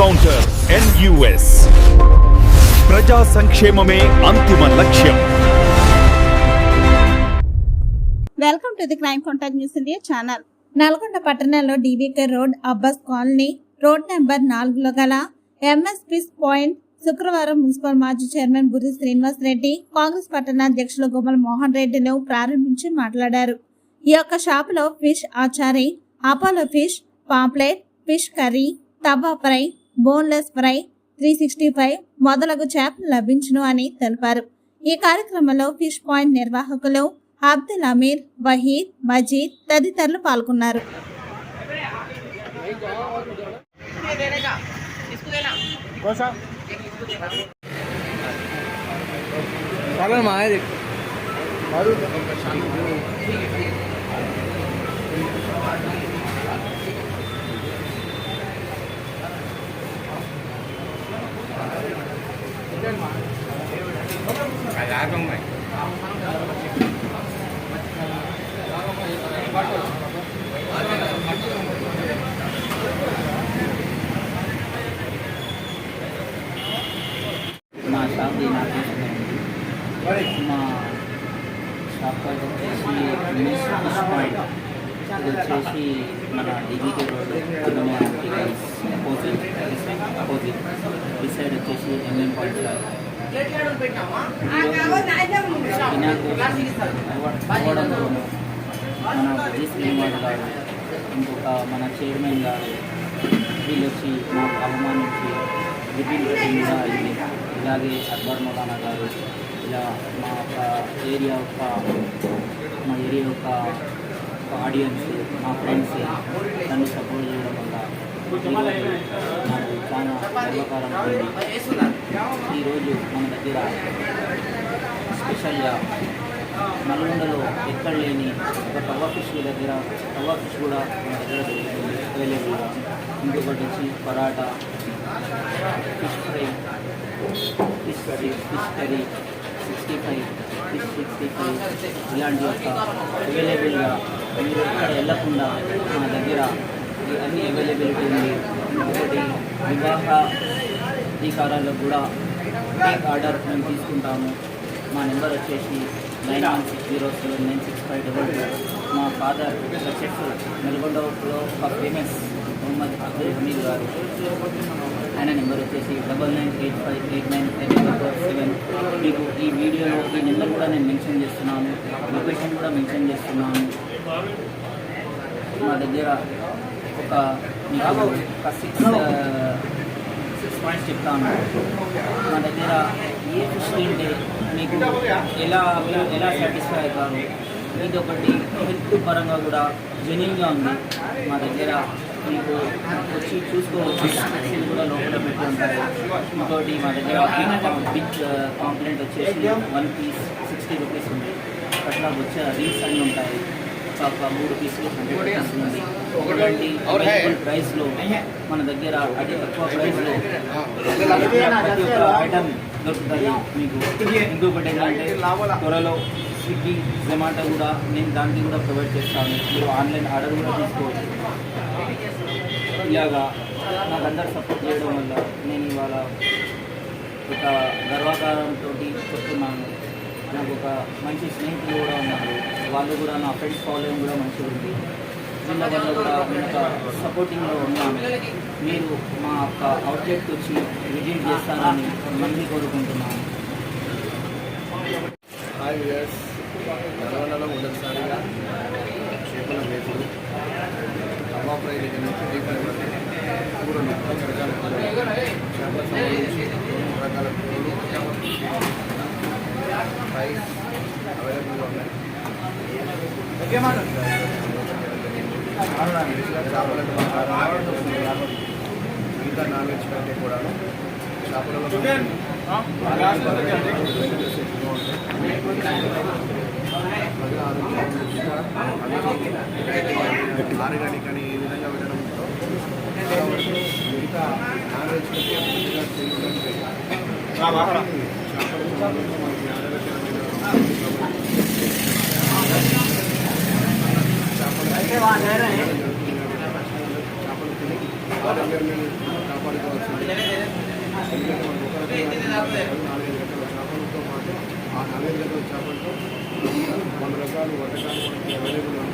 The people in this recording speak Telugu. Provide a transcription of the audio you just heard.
ఎన్కౌంటర్ NUS ప్రజా సంక్షేమమే అంతిమ లక్ష్యం. Welcome to the crime contact news India channel. Nalgonda పట్టణంలో DVK road, Abbas colony, road number 4లో గల MS పీస్ పాయింట్ శుక్రవారం మున్సిపల్ మాజీ చైర్మన్ బుర్రి శ్రీనివాస్ రెడ్డి, కాంగ్రెస్ పట్టణ అధ్యక్షులు గుమ్మల మోహన్ రెడ్డిను ప్రారంభించి మాట్లాడారు. ఈ యొక్క షాపులో fish achari, Apollo fish, pomfret, fish curry, tawa fry, boneless fry, 365 మొదలగు చేపలు లభించును అని తెలిపారు. ఈ కార్యక్రమంలో ఫిష్ పాయింట్ నిర్వాహకులు అబ్దుల్ అమీర్, వహీద్, మజీద్ తదితరులు పాల్గొన్నారు. మా షాప్ మా షాప్ వచ్చేసి ఇది వచ్చేసి మన DVK రోడ్ అపోజిట్ ఈ సైడ్ వచ్చేసి MM పాయింట్ మన బుర్రి శ్రీనివాస్ గారు, ఇంకొక మన చైర్మన్ గారు వీళ్ళు వచ్చి మాకు అవమానించి రిపీట్ కూడా అయింది. ఇలాగే అక్బర్ మౌలానా గారు ఇలా మా ఏరియా యొక్క ఆడియన్స్, మా ఫ్రెండ్స్ నన్ను సపోర్ట్ చేయడం వల్ల నాకు చాలా గర్వకారం ఉంది. ఈరోజు మన దగ్గర స్పెషల్గా నల్గొండలో ఎక్కడ లేని ఒక తవా ఫిష్ కూడా మన దగ్గర దొరుకుతుంది అవైలబుల్గా. ఇంకొకటి వచ్చి paratha, fish fry, fish curry, 65, fish 65 ఇలాంటి యొక్క అవైలబుల్గా మీరు ఎక్కడ వెళ్ళకుండా మన దగ్గర అన్ని అవైలబిలిటీ ఉంది. ఇంకొకటి వివాహ అధికారాలకు కూడా కేక్ ఆర్డర్ మేము తీసుకుంటాము. మా నెంబర్ వచ్చేసి 9160796522. మా ఫాదర్ షెఫ్ నల్గొండలో ఒక ఫేమస్ మొహమ్మద్ అబ్దుల్ హమీద్ గారు, ఆయన నెంబర్ వచ్చేసి 9985895447. మీకు ఈ వీడియోలో ఈ నెంబర్ కూడా నేను మెన్షన్ చేస్తున్నాను, లొకేషన్ కూడా మెన్షన్ చేస్తున్నాను. మా దగ్గర ఒక సిక్స్ పాయింట్స్ చెప్తాను. మా దగ్గర ఏ ఫిష్ తింటే మీకు ఎలా సాటిస్ఫై అవుతారు, ఇది ఒకటి హెల్త్ పరంగా కూడా జెన్యూన్గా ఉంది. మా దగ్గర మీకు వచ్చి చూసుకోవచ్చు, కూడా లోపల పెట్టి ఉంటాయి. ఇంకోటి మా దగ్గర బిగ్ కాంప్లెంట్ వచ్చేసి 1 పీస్ 60 రూపీస్ ఉంది. అట్లా వచ్చే రీల్స్ అన్నీ ఉంటాయి. ఒక 3 పీసులు 100 రూపీస్ ఉంది. ఇలాంటి ప్రైస్లో మన దగ్గర అతి తక్కువ ప్రైస్లో ప్రతి ఒక్క ఐటమ్ దొరుకుతుంది మీకు. ఇంకొకటి ఏంటంటే త్వరలో స్విగ్గీ, జొమాటో కూడా నేను దానికి కూడా ప్రొవైడ్ చేస్తాను. మీరు ఆన్లైన్ ఆర్డర్ కూడా తీసుకోవచ్చు. ఇలాగా నాకు అందరు సపోర్ట్ చేయడం వల్ల నేను ఇవాళ ఒక గర్వకారంతో చెప్తున్నాను. నాకు ఒక మంచి స్నేహితులు కూడా ఉన్నారు, వాళ్ళు కూడా నా ఫ్రెండ్స్ ఫాలోయింగ్ కూడా మంచిగా ఉంది. వీళ్ళ వల్ల కూడా నేను ఒక సపోర్టింగ్లో ఉన్నాను. మీరు మా యొక్క అవుట్లెట్కి వచ్చి విజిట్ చేస్తానని మళ్ళీ కోరుకుంటున్నాను. హాయ్ వ్యూయర్స్, నల్గొండలో మొదటిసారిగా చేపల వేపుడు, తవా ఫ్రై దగ్గర నుంచి డీప్ ఫ్రై వరకు కూరలు, రకరకాల కూరలు, చేపలకు సంబంధించి రకరకాల కూరలు, ఫ్రైస్ అవైలబుల్గా ఉన్నాయి. చేపలకు మిగతా నాన్ వెజ్ కంటే కూడా చేపలలో ఆర్గానిక్ అని ఈ విధంగా పెట్టడంతో మిగతా నాన్ వెజ్ కంటే చేపలు ఆరోగ్యాన్ని కాపాడుకోవాల్సింది 4-5 రకాల చేపలతో పాటు ఆ 4-5 రకాల చేపలతో 100 రకాలు వంటకాలు మనకి అవైలబుల్ ఉన్నాయి.